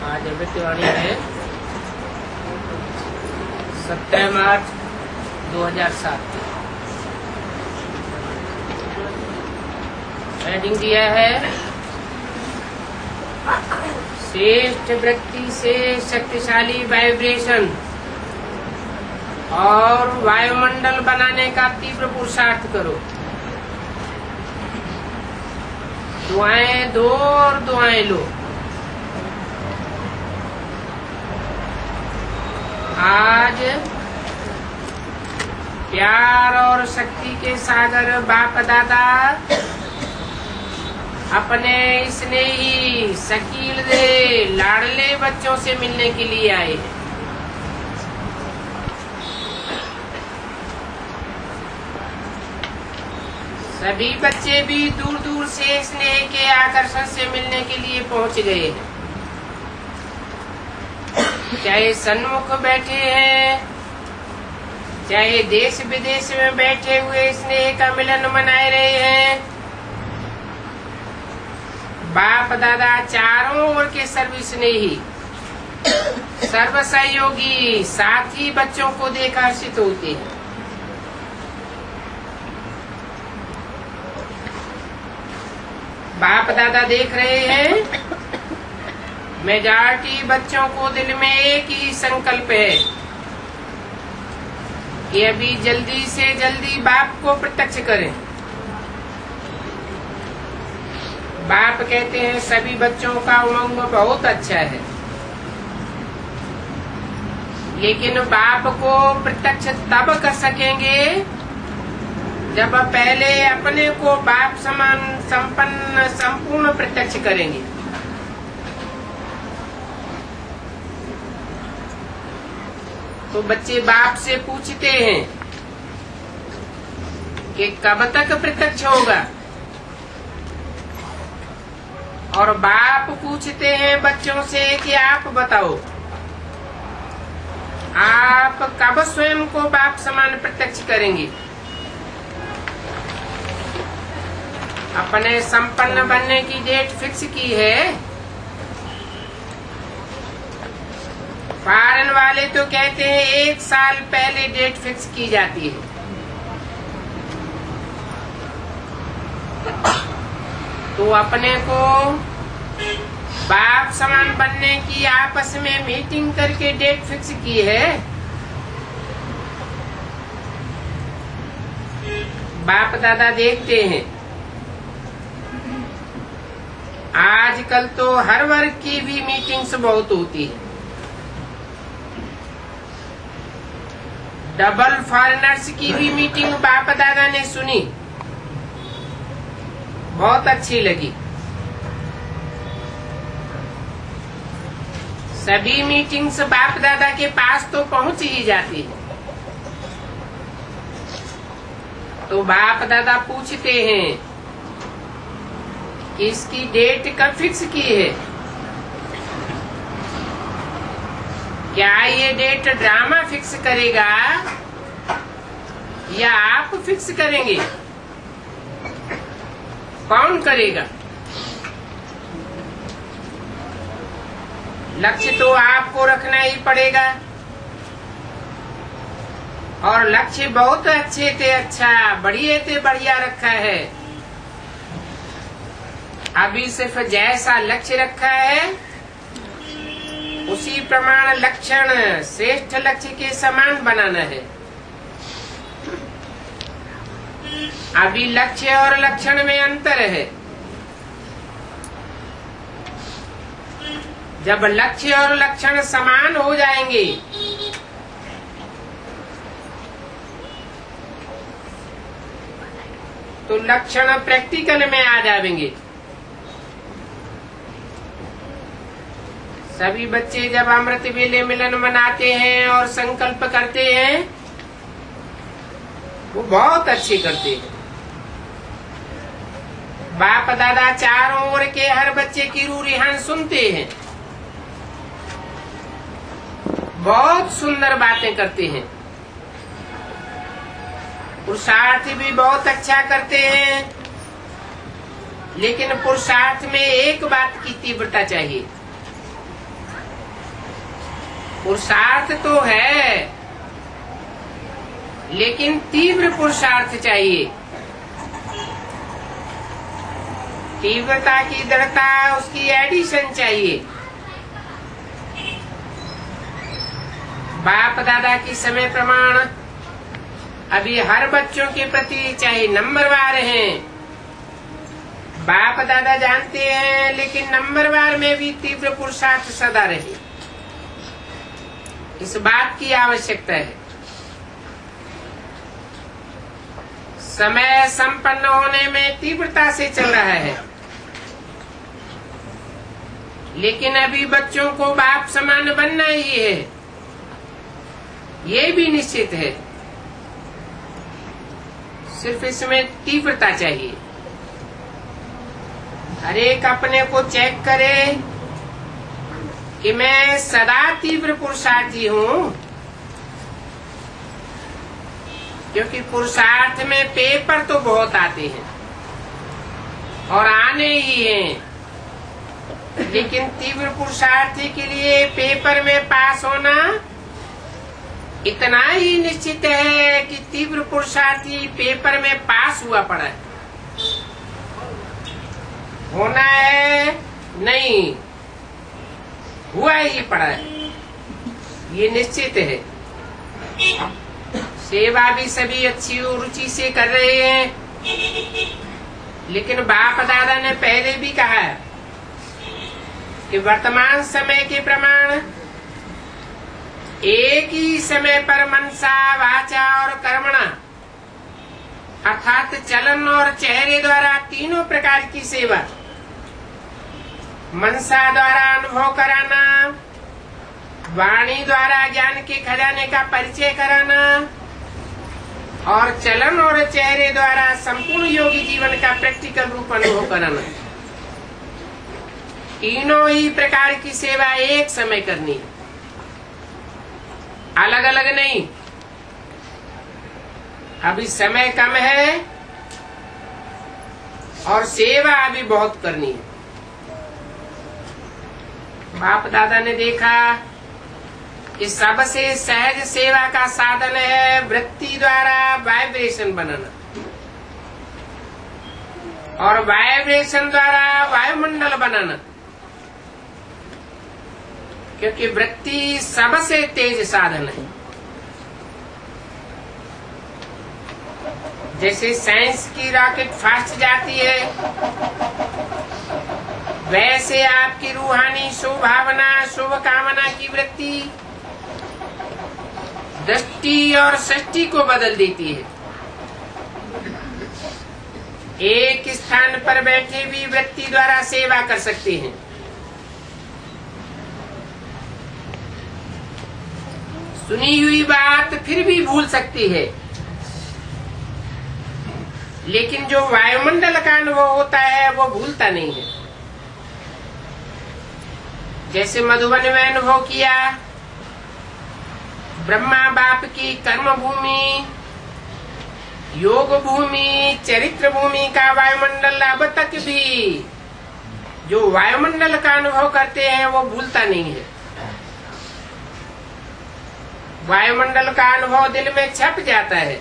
आज अमृतवाणी है 17 मार्च 2007। हेडिंग दिया है श्रेष्ठ वृत्ति से शक्तिशाली वाइब्रेशन और वायुमंडल बनाने का तीव्र पुरुषार्थ करो। दुआएं दो और दुआएं लो। आज प्यार और शक्ति के सागर बाप दादा अपने स्नेही शकील दे लाडले बच्चों से मिलने के लिए आए। सभी बच्चे भी दूर दूर से स्नेह के आकर्षण से मिलने के लिए पहुंच गए हैं। चाहे सन्मुख बैठे हैं, चाहे देश विदेश में बैठे हुए स्नेह का मिलन मनाए रहे हैं। बाप दादा चारों ओर के सर्व स्नेही सर्व सहयोगी साथी बच्चों को देख हर्षित होते हैं। बाप दादा देख रहे हैं मेजॉरिटी बच्चों को दिल में एक ही संकल्प है कि अभी जल्दी से जल्दी बाप को प्रत्यक्ष करें। बाप कहते हैं सभी बच्चों का उमंग बहुत अच्छा है, लेकिन बाप को प्रत्यक्ष तब कर सकेंगे जब पहले अपने को बाप समान संपन्न संपूर्ण प्रत्यक्ष करेंगे। तो बच्चे बाप से पूछते हैं कि कब तक प्रत्यक्ष होगा, और बाप पूछते हैं बच्चों से कि आप बताओ आप कब स्वयं को बाप समान प्रत्यक्ष करेंगे। अपने संपन्न बनने की डेट फिक्स की है। फॉरेन वाले तो कहते हैं 1 साल पहले डेट फिक्स की जाती है। तो अपने को बाप समान बनने की आपस में मीटिंग करके डेट फिक्स की है। बाप दादा देखते हैं आजकल तो हर वर्ग की भी मीटिंग्स बहुत होती है। डबल फॉरेनर्स की भी मीटिंग बाप दादा ने सुनी, बहुत अच्छी लगी। सभी मीटिंग्स बाप दादा के पास तो पहुंच ही जाती है। तो बाप दादा पूछते हैं कि इसकी डेट कब फिक्स की है। क्या ये डेट ड्रामा फिक्स करेगा या आप फिक्स करेंगे? कौन करेगा? लक्ष्य तो आपको रखना ही पड़ेगा, और लक्ष्य बहुत अच्छे थे, अच्छा बढ़िया रखा है। अभी सिर्फ जैसा लक्ष्य रखा है उसी प्रमाण लक्षण श्रेष्ठ लक्ष्य के समान बनाना है। अभी लक्ष्य और लक्षण में अंतर है। जब लक्ष्य और लक्षण समान हो जाएंगे तो लक्षण प्रैक्टिकल में आ जाएंगे। सभी बच्चे जब अमृत वेले मिलन मनाते हैं और संकल्प करते हैं वो बहुत अच्छे करते हैं। बाप दादा चारों ओर के हर बच्चे की रूरिहान सुनते हैं, बहुत सुंदर बातें करते हैं। पुरुषार्थ भी बहुत अच्छा करते हैं, लेकिन पुरुषार्थ में एक बात की तीव्रता चाहिए। पुरुषार्थ तो है, लेकिन तीव्र पुरुषार्थ चाहिए। तीव्रता की दृढ़ता, उसकी एडिशन चाहिए। बाप दादा की समय प्रमाण अभी हर बच्चों के प्रति चाहे नंबरवार हैं, बाप दादा जानते हैं, लेकिन नंबरवार में भी तीव्र पुरुषार्थ सदा रहे, इस बात की आवश्यकता है। समय संपन्न होने में तीव्रता से चल रहा है, लेकिन अभी बच्चों को बाप समान बनना ही है, ये भी निश्चित है। सिर्फ इसमें तीव्रता चाहिए। हर एक अपने को चेक करे कि मैं सदा तीव्र पुरुषार्थी हूँ, क्योंकि पुरुषार्थ में पेपर तो बहुत आते हैं और आने ही हैं, लेकिन तीव्र पुरुषार्थी के लिए पेपर में पास होना इतना ही निश्चित है कि तीव्र पुरुषार्थी पेपर में पास हुआ पड़ा है। होना है नहीं, हुआ ही पड़ा है, ये निश्चित है। सेवा भी सभी अच्छी रुचि से कर रहे हैं, लेकिन बाप दादा ने पहले भी कहा है कि वर्तमान समय के प्रमाण एक ही समय पर मनसा, वाचा और कर्मणा अर्थात चलन और चेहरे द्वारा तीनों प्रकार की सेवा, मनसा द्वारा अनुभव कराना, वाणी द्वारा ज्ञान के खजाने का परिचय कराना और चलन और चेहरे द्वारा संपूर्ण योगी जीवन का प्रैक्टिकल रूप अनुभव कराना, तीनों ही प्रकार की सेवा एक समय करनी है, अलग अलग नहीं। अभी समय कम है और सेवा अभी बहुत करनी है। बाप दादा ने देखा कि सबसे सहज सेवा का साधन है वृत्ति द्वारा वाइब्रेशन बनाना और वाइब्रेशन द्वारा वायुमंडल बनाना, क्योंकि वृत्ति सबसे तेज साधन है। जैसे साइंस की रॉकेट फास्ट जाती है, वैसे आपकी रूहानी शुभभावना, शुभ कामना की वृत्ति दृष्टि और सृष्टि को बदल देती है। एक स्थान पर बैठे भी वृत्ति द्वारा सेवा कर सकते हैं। सुनी हुई बात फिर भी भूल सकती है, लेकिन जो वायुमंडल का अनुभव होता है वो भूलता नहीं है। जैसे मधुबन में अनुभव किया, ब्रह्मा बाप की कर्म भूमि, योग भूमि, चरित्र भूमि का वायुमंडल अब तक भी जो वायुमंडल का अनुभव करते हैं वो भूलता नहीं है। वायुमंडल का अनुभव दिल में छप जाता है।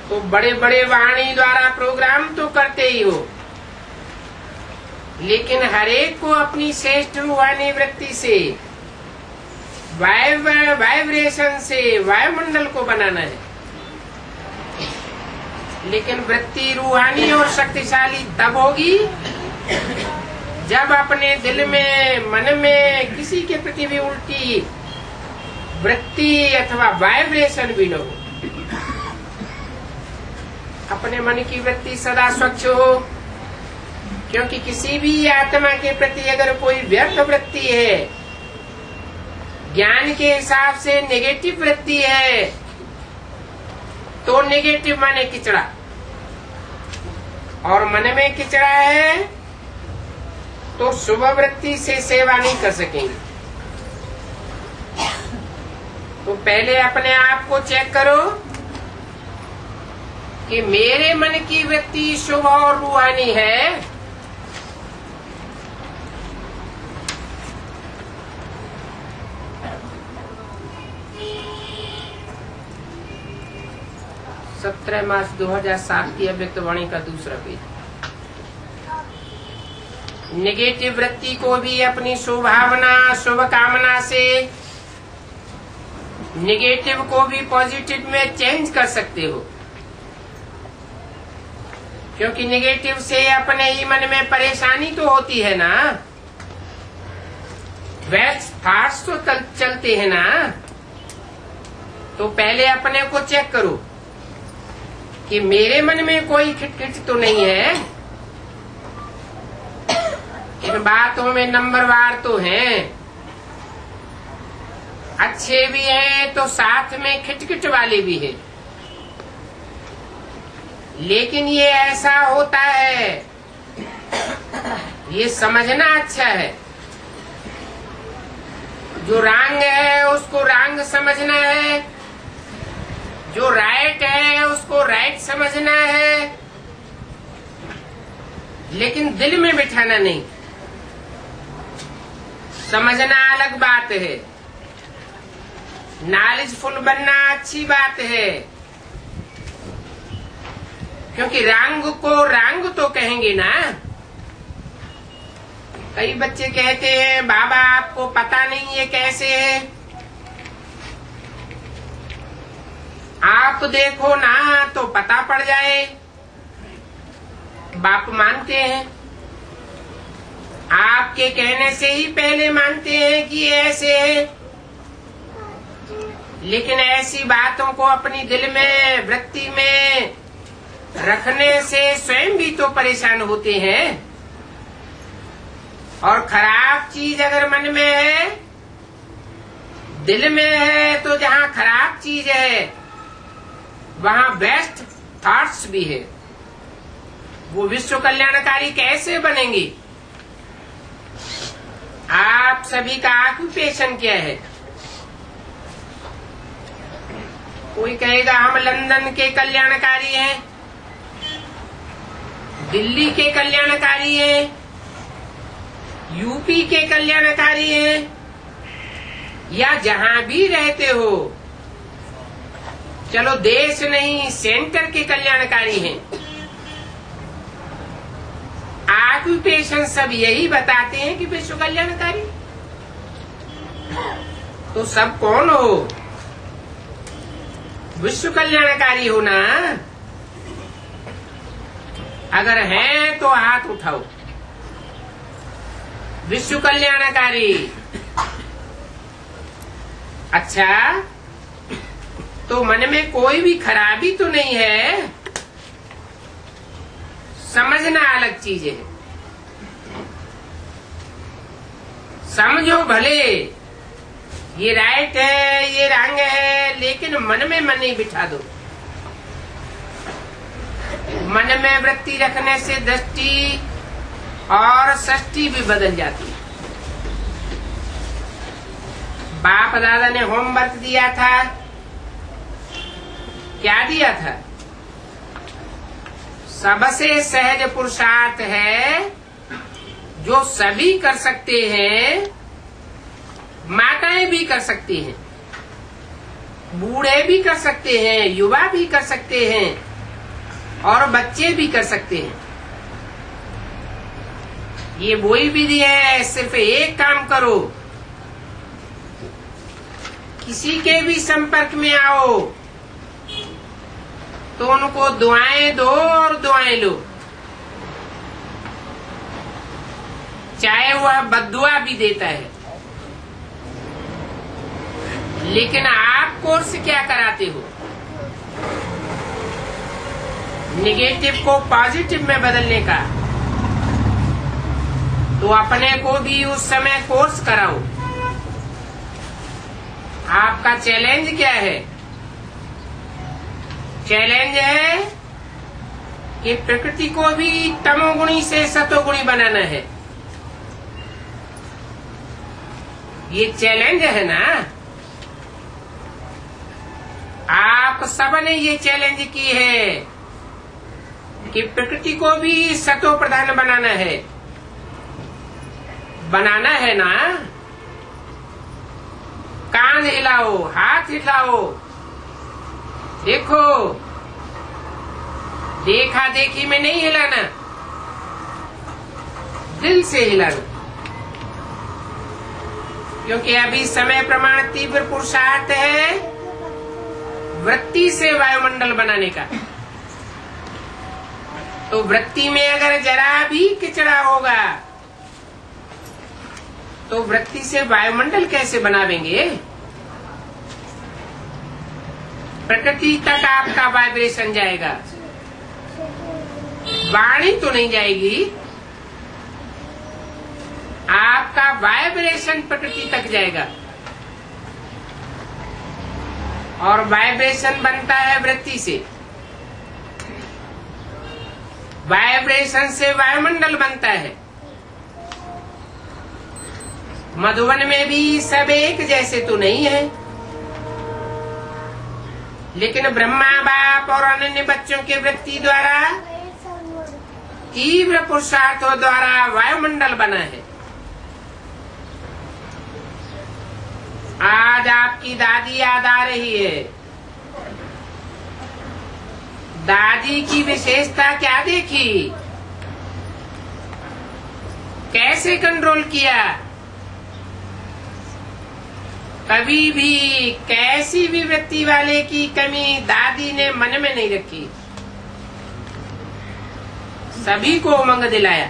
तो बड़े बड़े वाणी द्वारा प्रोग्राम तो करते ही हो, लेकिन हरेक को अपनी श्रेष्ठ रूहानी वृत्ति से, वाइब्रेशन से वायुमंडल को बनाना है। लेकिन वृत्ति रूहानी और शक्तिशाली तब होगी जब अपने दिल में, मन में किसी के प्रति भी उल्टी वृत्ति अथवा वाइब्रेशन भी न हो। अपने मन की वृत्ति सदा स्वच्छ हो, क्योंकि किसी भी आत्मा के प्रति अगर कोई व्यर्थ वृत्ति है, ज्ञान के हिसाब से नेगेटिव वृत्ति है, तो नेगेटिव माने किचड़ा, और मन में किचड़ा है तो शुभ वृत्ति से सेवा नहीं कर सकेंगे। तो पहले अपने आप को चेक करो कि मेरे मन की वृत्ति शुभ और रूहानी है, 17 मार्च 2007 की अव्यक्तवाणी का दूसरा पेज। नेगेटिव वृत्ति को भी अपनी शुभभावना शुभ कामना से नेगेटिव को भी पॉजिटिव में चेंज कर सकते हो, क्योंकि नेगेटिव से अपने ही मन में परेशानी तो होती है ना, वैक्स थॉट्स तो चलते हैं ना। तो पहले अपने को चेक करो कि मेरे मन में कोई खिटखिट तो नहीं है। इन बातों में नंबरवार तो हैं, अच्छे भी हैं तो साथ में खिटखिट वाले भी हैं, लेकिन ये ऐसा होता है, ये समझना अच्छा है। जो रंग है उसको रंग समझना है, जो राइट है उसको राइट समझना है, लेकिन दिल में बिठाना नहीं। समझना अलग बात है, नॉलेजफुल बनना अच्छी बात है, क्योंकि रंग को रंग तो कहेंगे ना। कई बच्चे कहते हैं बाबा आपको पता नहीं ये कैसे है, आप देखो ना तो पता पड़ जाए। बाप मानते हैं, आपके कहने से ही पहले मानते हैं कि ये ऐसे है, लेकिन ऐसी बातों को अपनी दिल में वृत्ति में रखने से स्वयं भी तो परेशान होते हैं। और खराब चीज अगर मन में है, दिल में है, तो जहाँ खराब चीज है वहाँ बेस्ट थॉट्स भी है। वो विश्व कल्याणकारी कैसे बनेंगी? आप सभी का ऑक्यूपेशन क्या है? कोई कहेगा हम लंदन के कल्याणकारी हैं, दिल्ली के कल्याणकारी हैं, यूपी के कल्याणकारी हैं, या जहां भी रहते हो, चलो देश नहीं सेंटर के कल्याणकारी हैं। ऑक्यूपेशन सब यही बताते हैं कि विश्व कल्याणकारी। तो सब कौन हो? विश्व कल्याणकारी हो ना? अगर हैं तो हाथ उठाओ। विश्व कल्याणकारी। अच्छा, तो मन में कोई भी खराबी तो नहीं है, समझना अलग चीज है। समझो भले ये राइट है ये रंग है, लेकिन मन में मन ही बिठा दो। मन में वृत्ति रखने से दृष्टि और सृष्टि भी बदल जाती है। बाप दादा ने होमवर्क दिया था, क्या दिया था? सबसे सहज पुरुषार्थ है जो सभी कर सकते हैं, माताएं भी कर सकती हैं, बूढ़े भी कर सकते हैं, युवा भी कर सकते हैं, और बच्चे भी कर सकते हैं। ये वही विधि है, सिर्फ एक काम करो, किसी के भी संपर्क में आओ तो उनको दुआएं दो और दुआएं लो, चाहे वह बद्दुआ भी देता है। लेकिन आप कोर्स क्या कराते हो? नेगेटिव को पॉजिटिव में बदलने का। तो अपने को भी उस समय कोर्स कराओ। आपका चैलेंज क्या है? चैलेंज है कि प्रकृति को भी तमोगुणी से सतोगुणी बनाना है। ये चैलेंज है ना? आप सबने ये चैलेंज की है कि प्रकृति को भी सतो प्रधान बनाना है। बनाना है ना? कान हिलाओ, हाथ हिलाओ, देखो देखा देखी में नहीं हिलाना, दिल से हिलाना। क्योंकि अभी समय प्रमाण तीव्र पुरुषार्थ है वृत्ति से वायुमंडल बनाने का। तो वृत्ति में अगर जरा भी किचड़ा होगा तो वृत्ति से वायुमंडल कैसे बनावेंगे? प्रकृति तक आपका वाइब्रेशन जाएगा, वाणी तो नहीं जाएगी, आपका वाइब्रेशन प्रकृति तक जाएगा। और वाइब्रेशन बनता है वृत्ति से, वाइब्रेशन से वायुमंडल बनता है। मधुवन में भी सब एक जैसे तो नहीं है, लेकिन ब्रह्मा बाप और अन्य बच्चों के वृत्ति द्वारा तीव्र पुरुषार्थों द्वारा वायुमंडल बना है। आज आपकी दादी याद आ रही है। दादी की विशेषता क्या देखी, कैसे कंट्रोल किया? कभी भी कैसी भी वृत्ति वाले की कमी दादी ने मन में नहीं रखी, सभी को उमंग दिलाया।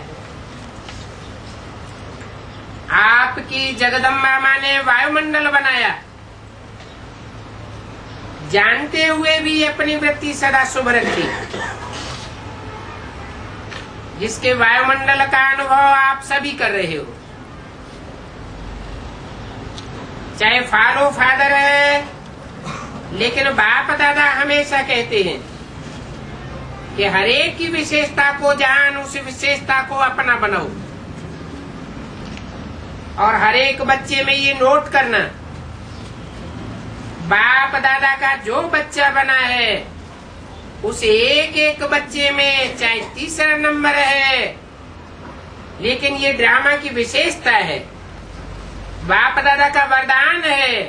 आपकी जगदम्बा माँ ने वायुमंडल बनाया, जानते हुए भी अपनी वृत्ति सदा शुभ रखी, जिसके वायुमंडल का अनुभव आप सभी कर रहे हो। चाहे फालो फादर है, लेकिन बाप दादा हमेशा कहते हैं कि हरेक की विशेषता को जान, उस विशेषता को अपना बनाओ। और हरेक बच्चे में ये नोट करना, बाप दादा का जो बच्चा बना है उस एक एक बच्चे में चाहे तीसरा नंबर है, लेकिन ये ड्रामा की विशेषता है, बाप दादा का वरदान है।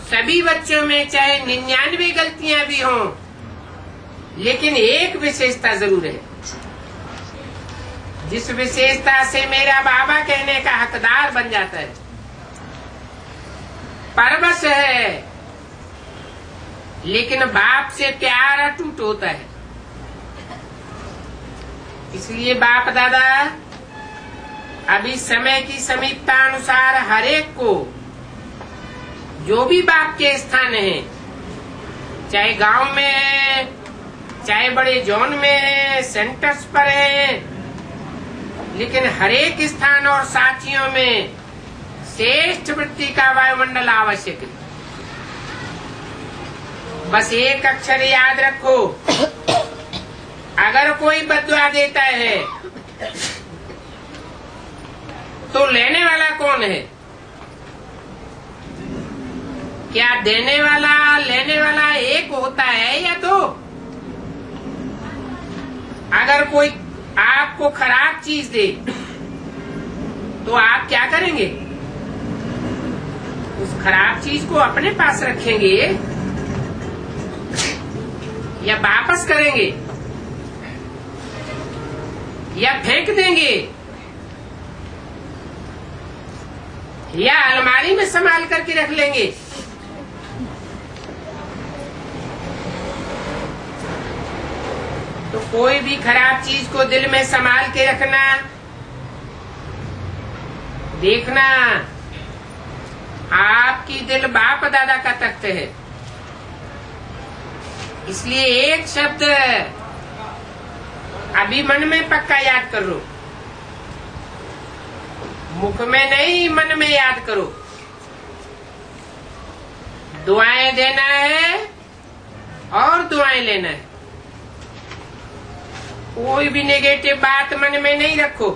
सभी बच्चों में चाहे 99 गलतियां भी हों, लेकिन एक विशेषता जरूर है, जिस विशेषता से मेरा बाबा कहने का हकदार बन जाता है, परवश है। लेकिन बाप से प्यार अटूट होता है। इसलिए बाप दादा अभी समय की समीपता अनुसार हरेक को जो भी बाप के स्थान है, चाहे गांव में है, चाहे बड़े जोन में है, सेंटर्स पर है, लेकिन हरेक स्थान और साथियों में श्रेष्ठ वृत्ति का वायुमंडल आवश्यक है। बस एक अक्षर याद रखो, अगर कोई बद्दुआ देता है तो लेने वाला कौन है? क्या देने वाला लेने वाला एक होता है या दो? अगर कोई आपको खराब चीज दे तो आप क्या करेंगे? उस खराब चीज को अपने पास रखेंगे या वापस करेंगे या फेंक देंगे या अलमारी में संभाल करके रख लेंगे? तो कोई भी खराब चीज को दिल में संभाल के रखना, देखना आपकी दिल बाप दादा का तख्त है। इसलिए एक शब्द अभी मन में पक्का याद कर लो, मुख में नहीं मन में याद करो। दुआएं देना है और दुआएं लेना है। कोई भी नेगेटिव बात मन में नहीं रखो।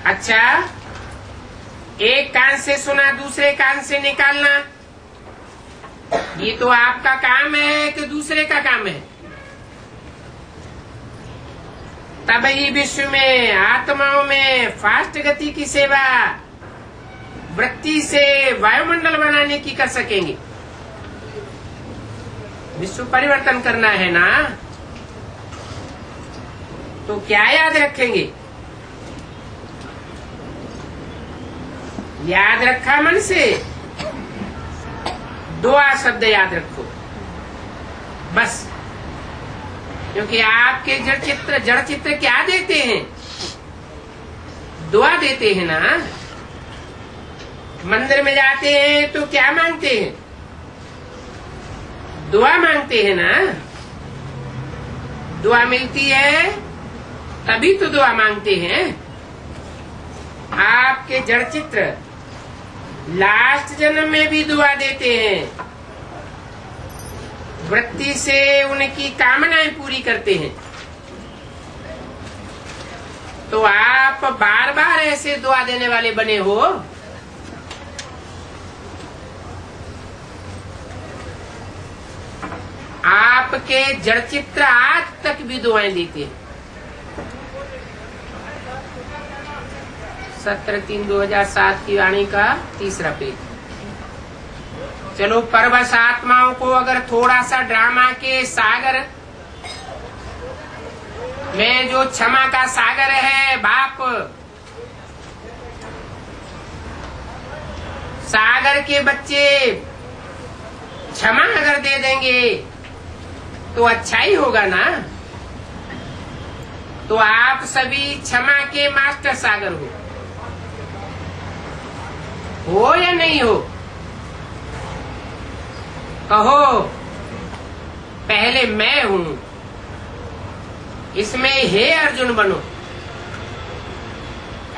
अच्छा, एक कान से सुना दूसरे कान से निकालना, ये तो आपका काम है कि दूसरे का काम है? तब ही विश्व में आत्माओं में फास्ट गति की सेवा वृत्ति से वायुमंडल बनाने की कर सकेंगे। विश्व परिवर्तन करना है ना, तो क्या याद रखेंगे? याद रखा मन से? दुआ शब्द याद रखो बस। क्योंकि आपके जड़ चित्र क्या देते हैं? दुआ देते हैं ना। मंदिर में जाते हैं तो क्या मांगते हैं? दुआ मांगते हैं ना। दुआ मिलती है तभी तो दुआ मांगते हैं। आपके जड़ चित्र लास्ट जन्म में भी दुआ देते हैं, वृत्ति से उनकी कामनाएं पूरी करते हैं। तो आप बार बार ऐसे दुआ देने वाले बने हो। आपके जड़ चित्र आज तक भी दुआएं देते हैं। 17/3/2007 की वाणी का 3रा पेज। चलो, परवश आत्माओं को अगर थोड़ा सा ड्रामा के सागर में, जो क्षमा का सागर है बाप, सागर के बच्चे क्षमा अगर दे देंगे तो अच्छा ही होगा ना। तो आप सभी क्षमा के मास्टर सागर हो या नहीं हो? कहो, पहले मैं हूं, इसमें हे अर्जुन बनो।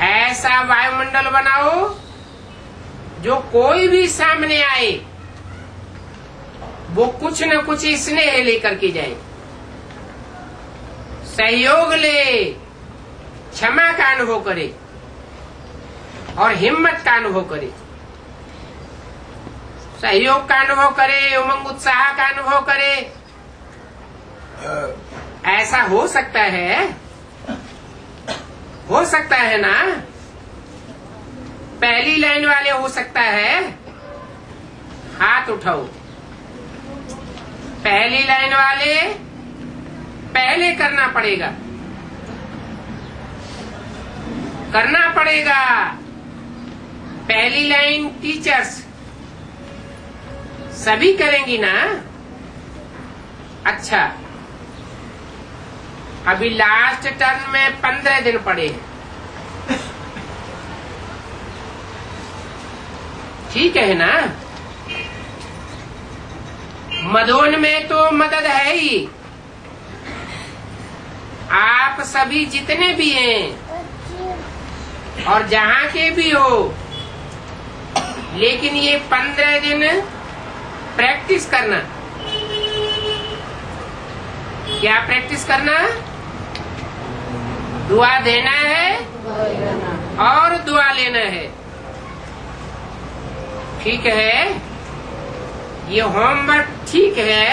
ऐसा वायुमंडल बनाओ जो कोई भी सामने आए वो कुछ न कुछ स्नेह लेकर के जाए, सहयोग ले, क्षमा का अनुभव करे और हिम्मत का अनुभव करे, सहयोग का अनुभव करे, उमंग उत्साह का अनुभव करे। ऐसा हो सकता है? हो सकता है ना? पहली लाइन वाले हो सकता है? हाथ उठाओ। पहली लाइन वाले पहले करना पड़ेगा, करना पड़ेगा। पहली लाइन टीचर्स सभी करेंगी ना? अच्छा, अभी लास्ट टर्म में 15 दिन पड़े हैं, ठीक है ना? मधुवन में तो मदद है ही। आप सभी जितने भी हैं और जहां के भी हो, लेकिन ये 15 दिन प्रैक्टिस करना। क्या प्रैक्टिस करना? दुआ देना है और दुआ लेना है, ठीक है? ये होमवर्क ठीक है,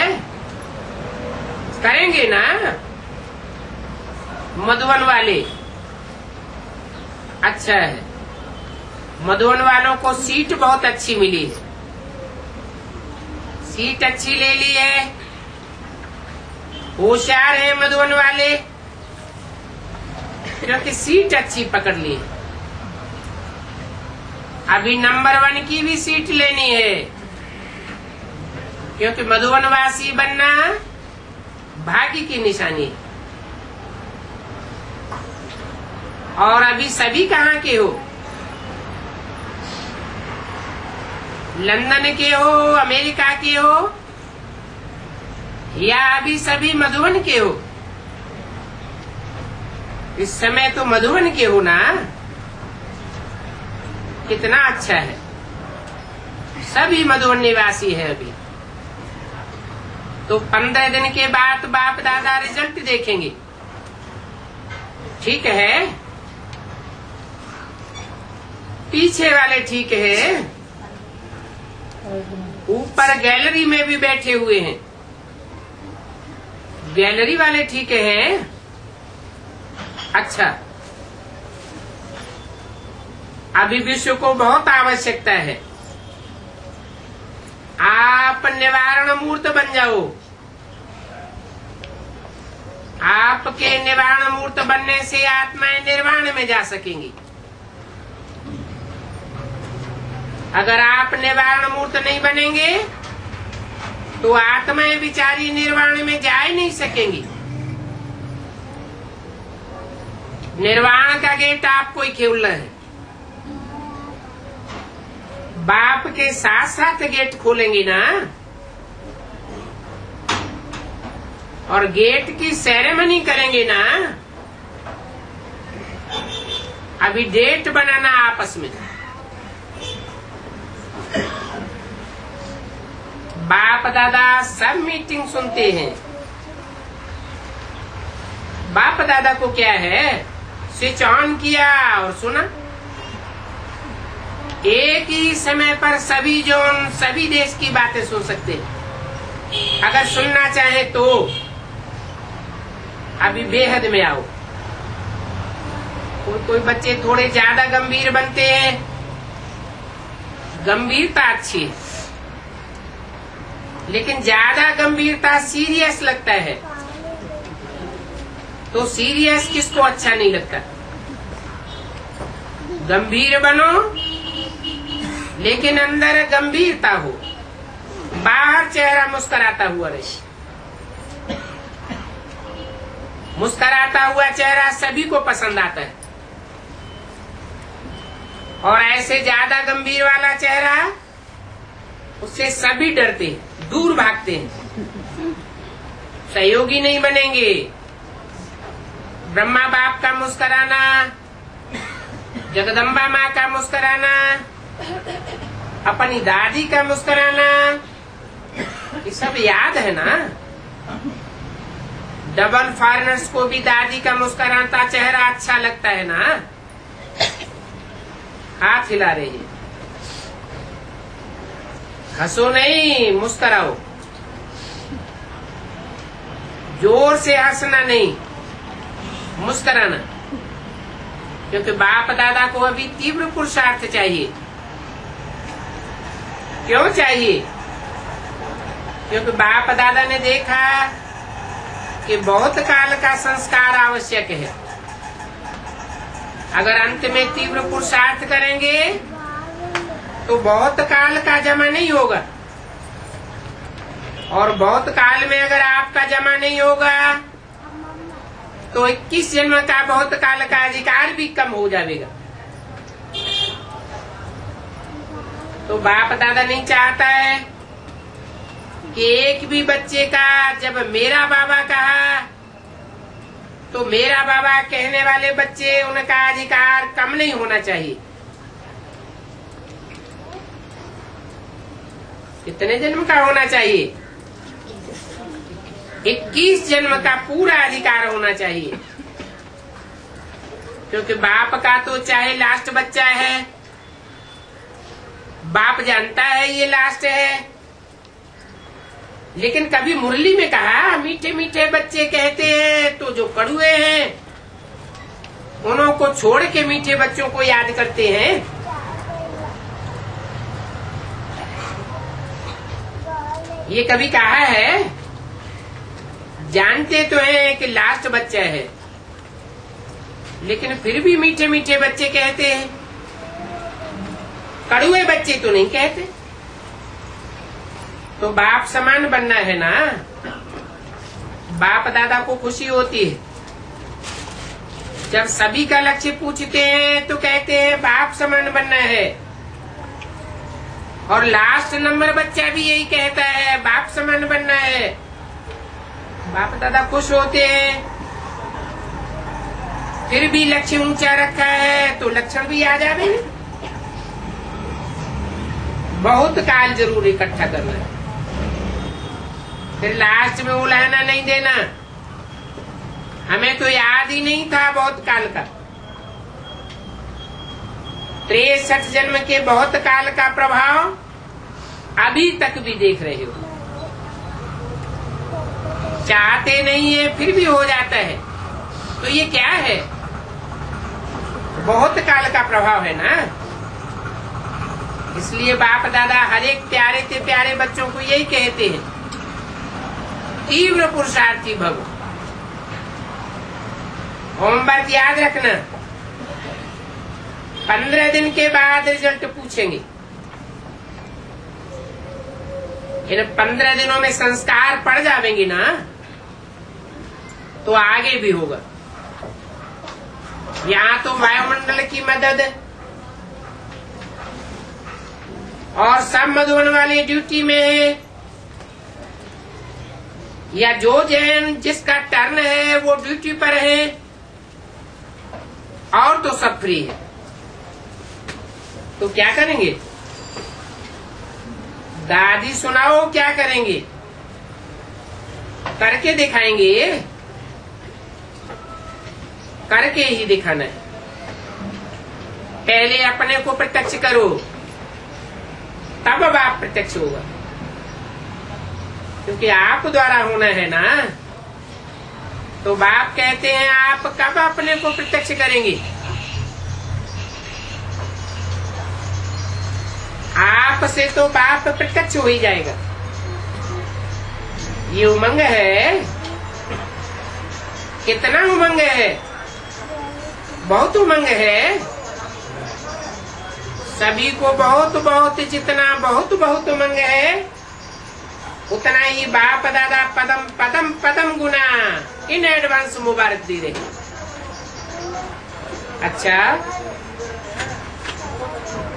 करेंगे ना मधुवन वाले? अच्छा है, मधुवन वालों को सीट बहुत अच्छी मिली है, सीट अच्छी ले ली है, होशियार है मधुवन वाले, क्योंकि सीट अच्छी पकड़ ली है। अभी नंबर 1 की भी सीट लेनी है, क्योंकि मधुवनवासी बनना भाग्य की निशानी है। और अभी सभी कहाँ के हो? लंदन के हो, अमेरिका के हो, या अभी सभी मधुवन के हो? इस समय तो मधुवन के हो ना? कितना अच्छा है, सभी मधुवन निवासी है अभी। तो 15 दिन के बाद बाप दादा रिजल्ट देखेंगे, ठीक है? पीछे वाले ठीक है, ऊपर गैलरी में भी बैठे हुए हैं, गैलरी वाले ठीक हैं? अच्छा, अभी विश्व को बहुत आवश्यकता है, आप निवारण मूर्त बन जाओ। आपके निर्वाण मूर्त बनने से आत्माएं निर्वाण में जा सकेंगी। अगर आप निर्वाण मूर्त नहीं बनेंगे तो आत्माएं बिचारी निर्वाण में जा ही नहीं सकेंगी। निर्वाण का गेट आपको ही खोलना है। बाप के साथ साथ गेट खोलेंगे ना, और गेट की सेरेमनी करेंगे ना। अभी डेट बनाना आपस में। बाप दादा सब मीटिंग सुनते हैं। बाप दादा को क्या है, स्विच ऑन किया और सुना। एक ही समय पर सभी जोन सभी देश की बातें सुन सकते हैं। अगर सुनना चाहे तो अभी बेहद में आओ। कोई बच्चे थोड़े ज्यादा गंभीर बनते हैं। गंभीरता अच्छी है, लेकिन ज्यादा गंभीरता सीरियस लगता है। तो सीरियस किसको अच्छा नहीं लगता। गंभीर बनो लेकिन अंदर गंभीरता हो। बाहर चेहरा मुस्कुराता हुआ रहे। मुस्कुराता हुआ चेहरा सभी को पसंद आता है, और ऐसे ज्यादा गंभीर वाला चेहरा उससे सभी डरते हैं, दूर भागते हैं। सहयोगी नहीं बनेंगे। ब्रह्मा बाप का मुस्कुराना, जगदम्बा माँ का मुस्कुराना, अपनी दादी का मुस्कुराना, ये सब याद है ना। डबल फॉरेनर्स को भी दादी का मुस्कुराता चेहरा अच्छा लगता है ना। हाथ हिला रहे हैं। हंसो नहीं, मुस्कुराओ। जोर से हंसना नहीं, मुस्कुराना। क्योंकि बाप दादा को अभी तीव्र पुरुषार्थ चाहिए। क्यों चाहिए? क्योंकि बाप दादा ने देखा कि बहुत काल का संस्कार आवश्यक है। अगर अंत में तीव्र पुरुषार्थ करेंगे तो बहुत काल का जमा नहीं होगा, और बहुत काल में अगर आपका जमा नहीं होगा तो 21 जन्म का बहुत काल का अधिकार भी कम हो जाएगा। तो बाप दादा नहीं चाहता है कि एक भी बच्चे का जब मेरा बाबा कहा तो मेरा बाबा कहने वाले बच्चे उनका अधिकार कम नहीं होना चाहिए। कितने जन्म का होना चाहिए? 21 जन्म का पूरा अधिकार होना चाहिए। क्योंकि बाप का तो चाहे लास्ट बच्चा है, बाप जानता है ये लास्ट है, लेकिन कभी मुरली में कहा मीठे मीठे बच्चे कहते हैं तो जो कड़ुए हैं उन्हों को छोड़ के मीठे बच्चों को याद करते हैं। ये कभी कहा है? जानते तो हैं कि लास्ट बच्चा है, लेकिन फिर भी मीठे मीठे बच्चे कहते हैं, कड़ुए बच्चे तो नहीं कहते। तो बाप समान बनना है ना। बाप दादा को खुशी होती है जब सभी का लक्ष्य पूछते हैं तो कहते हैं बाप समान बनना है, और लास्ट नंबर बच्चा भी यही कहता है बाप समान बनना है। बाप दादा खुश होते हैं। फिर भी लक्ष्य ऊंचा रखा है तो लक्षण भी आ जावे। बहुत काल जरूर इकट्ठा करना है, फिर लास्ट में उलाहना नहीं देना। हमें तो याद ही नहीं था बहुत काल का। 63 जन्म के बहुत काल का प्रभाव अभी तक भी देख रहे हो। चाहते नहीं है फिर भी हो जाता है। तो ये क्या है? बहुत काल का प्रभाव है ना। इसलिए बाप दादा हर एक प्यारे से प्यारे बच्चों को यही कहते हैं, तीव्र पुरुषार्थी भव। होमवर्क याद रखना, 15 दिन के बाद रिजल्ट पूछेंगे। इन 15 दिनों में संस्कार पड़ जाएंगे ना, तो आगे भी होगा। यहाँ तो वायुमंडल की मदद और सब मधुबन वाली ड्यूटी में है, या जो जैन जिसका टर्न है वो ड्यूटी पर है, और तो सब फ्री है। तो क्या करेंगे? दादी सुनाओ क्या करेंगे? करके दिखाएंगे, करके ही दिखाना है। पहले अपने को प्रत्यक्ष करो, तब बाप प्रत्यक्ष होगा, क्योंकि आप द्वारा होना है ना। तो बाप कहते हैं आप कब अपने को प्रत्यक्ष करेंगे? आप से तो बाप प्रत्यक्ष हो ही जाएगा। ये उमंग है, कितना उमंग है, बहुत उमंग है। सभी को बहुत बहुत, जितना बहुत बहुत उमंग है, उतना ही बाप दादा पदम पदम पदम गुना इन एडवांस मुबारक दे रहे। अच्छा,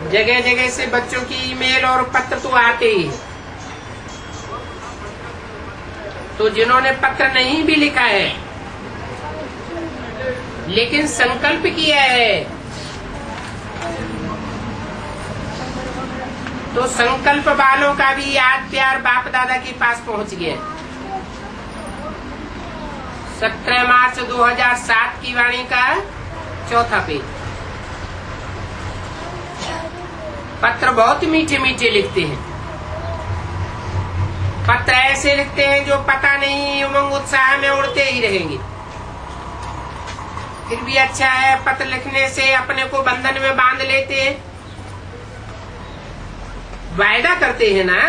जगह जगह से बच्चों की ईमेल और पत्र तो आते ही, तो जिन्होंने पत्र नहीं भी लिखा है लेकिन संकल्प किया है, तो संकल्प वालों का भी याद प्यार बाप दादा के पास पहुंच गया। 17 मार्च 2007 की वाणी का 4था पेज। पत्र बहुत मीठे मीठे लिखते हैं, पत्र ऐसे लिखते हैं जो पता नहीं उमंग उत्साह में उड़ते ही रहेंगे। फिर भी अच्छा है, पत्र लिखने से अपने को बंधन में बांध लेते हैं, वायदा करते हैं ना।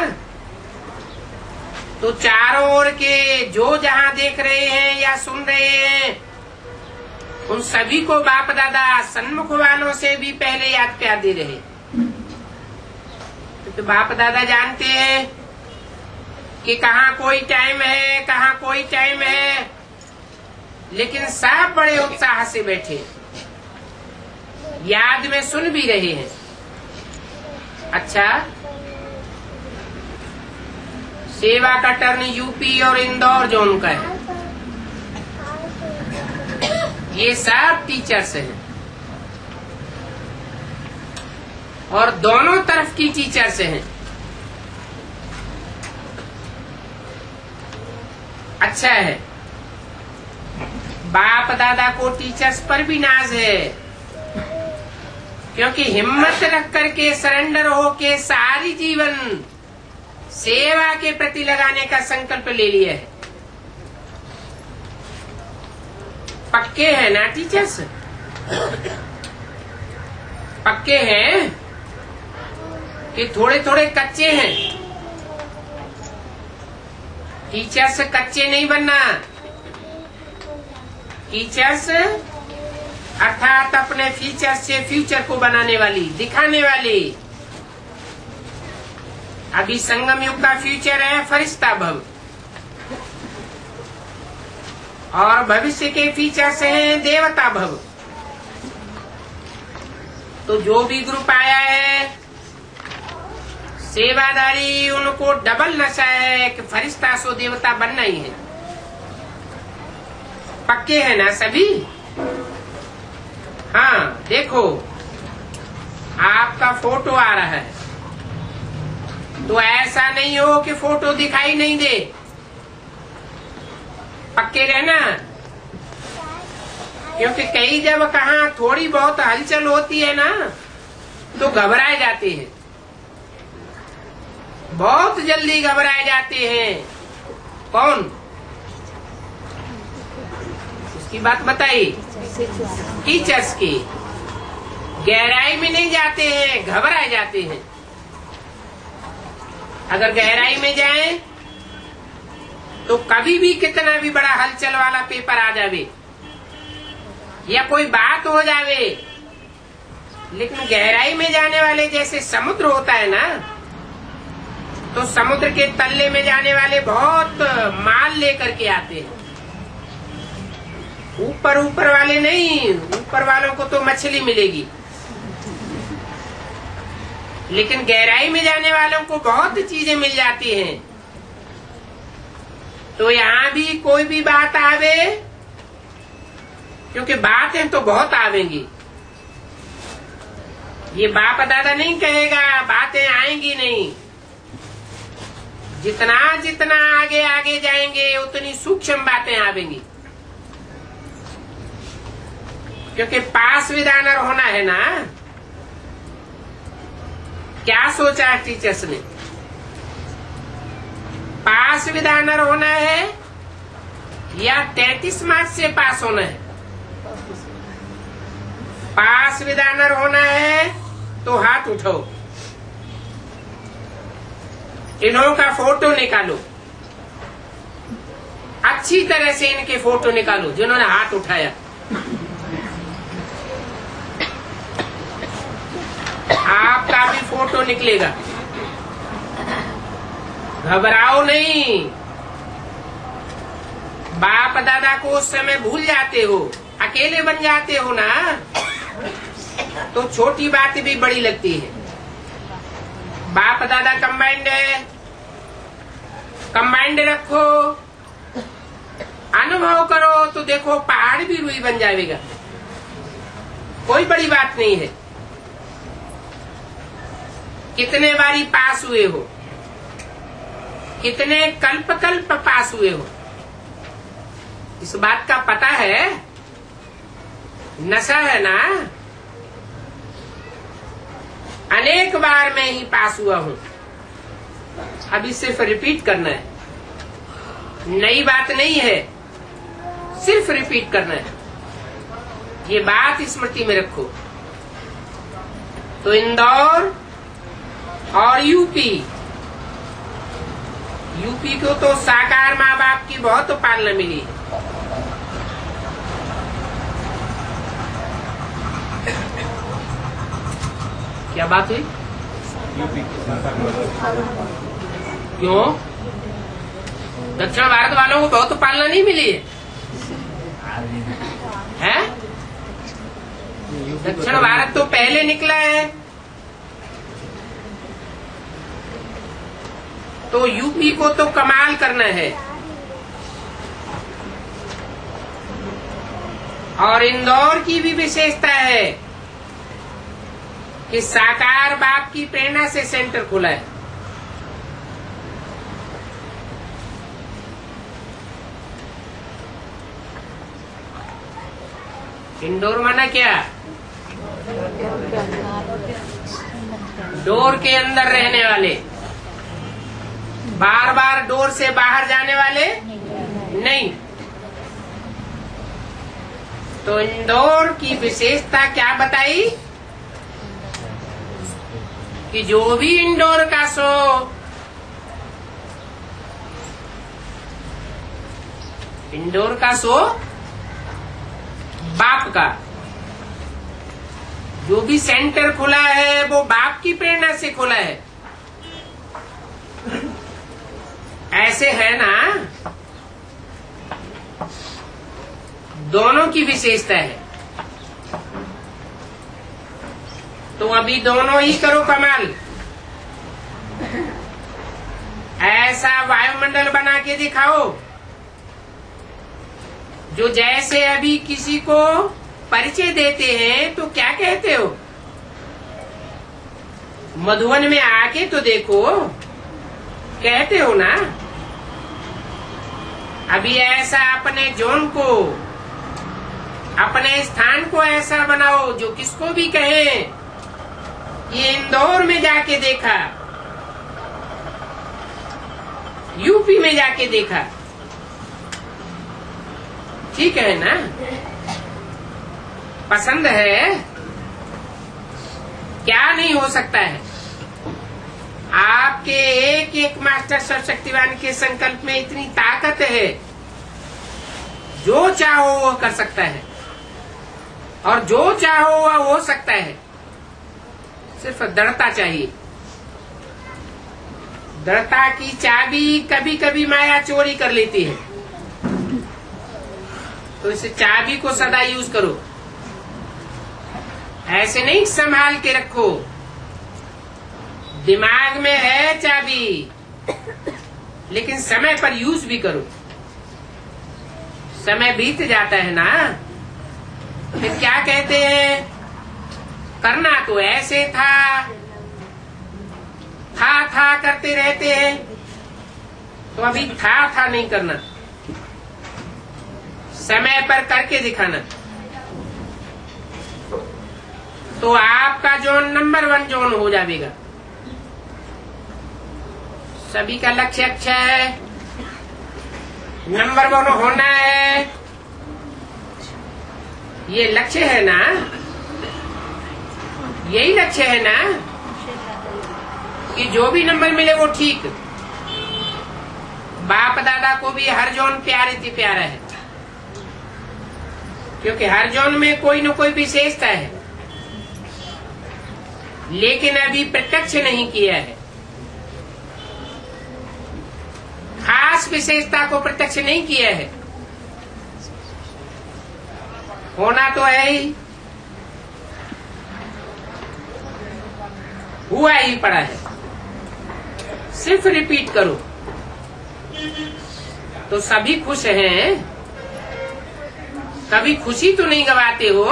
तो चारों ओर के जो जहां देख रहे हैं या सुन रहे हैं, उन सभी को बाप दादा सन्मुख वालों से भी पहले याद प्यार दे रहे। तो बाप दादा जानते हैं कि कहाँ कोई टाइम है, कहाँ कोई टाइम है, लेकिन सब बड़े उत्साह से बैठे, याद में सुन भी रहे हैं। अच्छा, सेवा का टर्न यूपी और इंदौर जोन का है। ये सब टीचर्स हैं और दोनों तरफ की टीचर्स हैं। अच्छा है, बाप दादा को टीचर्स पर भी नाज है, क्योंकि हिम्मत रख करके सरेंडर होके सारी जीवन सेवा के प्रति लगाने का संकल्प ले लिया है। पक्के हैं ना टीचर्स? पक्के हैं कि थोड़े थोड़े कच्चे हैं? टीचर्स कच्चे नहीं बनना। टीचर्स अर्थात अपने फीचर से फ्यूचर को बनाने वाली, दिखाने वाली। अभी संगम युग का फ्यूचर है फरिश्ता भव, और भविष्य के फीचर्स हैं देवता भव। तो जो भी ग्रुप आया है सेवादारी, उनको डबल नशा है कि फरिश्ता सो देवता बनना ही है। पक्के हैं ना सभी? हाँ, देखो आपका फोटो आ रहा है, तो ऐसा नहीं हो कि फोटो दिखाई नहीं दे। पक्के रहना, क्योंकि कई जब कहाँ थोड़ी बहुत हलचल होती है ना, तो घबराए जाते हैं, बहुत जल्दी घबराए जाते हैं। कौन? उसकी बात बताइए। टीचर्स की गहराई में नहीं जाते हैं, घबराए जाते हैं। अगर गहराई में जाएं तो कभी भी कितना भी बड़ा हलचल वाला पेपर आ जावे, या कोई बात हो जावे, लेकिन गहराई में जाने वाले जैसे समुद्र होता है ना, तो समुद्र के तल्ले में जाने वाले बहुत माल लेकर के आते हैं। ऊपर ऊपर वाले नहीं, ऊपर वालों को तो मछली मिलेगी, लेकिन गहराई में जाने वालों को बहुत चीजें मिल जाती हैं। तो यहाँ भी कोई भी बात आवे, क्योंकि बातें तो बहुत आवेंगी, ये बाप दादा नहीं कहेगा बातें आएंगी नहीं। जितना जितना आगे आगे जाएंगे उतनी सूक्ष्म बातें आवेंगी, क्योंकि पास विद ऑनर होना है ना। क्या सोचा टीचर्स ने? पास विद ऑनर होना है या 33 मार्क्स से पास होना है? पास विद ऑनर होना है तो हाथ उठाओ, इन्हों का फोटो निकालो, अच्छी तरह से इनके फोटो निकालो जिन्होंने हाथ उठाया। आपका भी फोटो निकलेगा, घबराओ नहीं। बाप दादा को उस समय भूल जाते हो, अकेले बन जाते हो ना, तो छोटी बात भी बड़ी लगती है। बाप दादा कंबाइंड है, कंबाइंड रखो, अनुभव करो तो देखो पहाड़ भी रुई बन जाएगा, कोई बड़ी बात नहीं है। कितने बारी पास हुए हो, कितने कल्प कल्प पास हुए हो, इस बात का पता है? नशा है ना। अनेक बार मैं ही पास हुआ हूं, अभी सिर्फ रिपीट करना है, नई बात नहीं है, सिर्फ रिपीट करना है। ये बात स्मृति में रखो। तो इंदौर और यूपी को तो साकार माँ बाप की बहुत पालना मिली। क्या बात हुई? क्यों? दक्षिण भारत वालों को बहुत पालना नहीं मिली है? दक्षिण भारत तो पहले निकला है, तो यूपी को तो कमाल करना है। और इंदौर की भी विशेषता है कि साकार बाप की प्रेरणा से सेंटर खुला है। इंडोर माना क्या? डोर के अंदर रहने वाले, बार बार डोर से बाहर जाने वाले नहीं। तो इंदौर की विशेषता क्या बताई कि जो भी इंदौर का सो इंदौर का सो बाप का, जो भी सेंटर खुला है वो बाप की प्रेरणा से खुला है। ऐसे है ना, दोनों की विशेषता है। तो अभी दोनों ही करो कमाल। ऐसा वायुमंडल बना के दिखाओ जो जैसे अभी किसी को परिचय देते हैं तो क्या कहते हो? मधुबन में आके तो देखो, कहते हो ना। अभी ऐसा अपने जोन को, अपने स्थान को ऐसा बनाओ जो किसको भी कहे ये इंदौर में जाके देखा, यूपी में जाके देखा। ठीक है ना? पसंद है? क्या नहीं हो सकता है? आपके एक एक मास्टर सर्वशक्तिवान के संकल्प में इतनी ताकत है, जो चाहो वो कर सकता है। और जो चाहो वह हो सकता है, सिर्फ दृढ़ता चाहिए। दृढ़ता की चाबी कभी कभी माया चोरी कर लेती है, तो इस चाबी को सदा यूज करो। ऐसे नहीं संभाल के रखो, दिमाग में है चाबी, लेकिन समय पर यूज भी करो। समय बीत जाता है ना, फिर क्या कहते हैं, करना तो ऐसे था करते रहते हैं। तो अभी था नहीं करना, समय पर करके दिखाना। तो आपका जोन नंबर 1 जोन हो जाएगा। सभी का लक्ष्य अच्छा है, नंबर 1 होना है, ये लक्ष्य है ना, यही लक्ष्य है ना, कि जो भी नंबर मिले वो ठीक। बाप दादा को भी हर जोन प्यारे थी प्यारा है, क्योंकि हर जोन में कोई न कोई विशेषता है, लेकिन अभी प्रत्यक्ष नहीं किया है। खास विशेषता को प्रत्यक्ष नहीं किया है, होना तो है ही, हुआ ही पड़ा है। सिर्फ रिपीट करो तो सभी खुश हैं। कभी खुशी तो नहीं गवाते हो।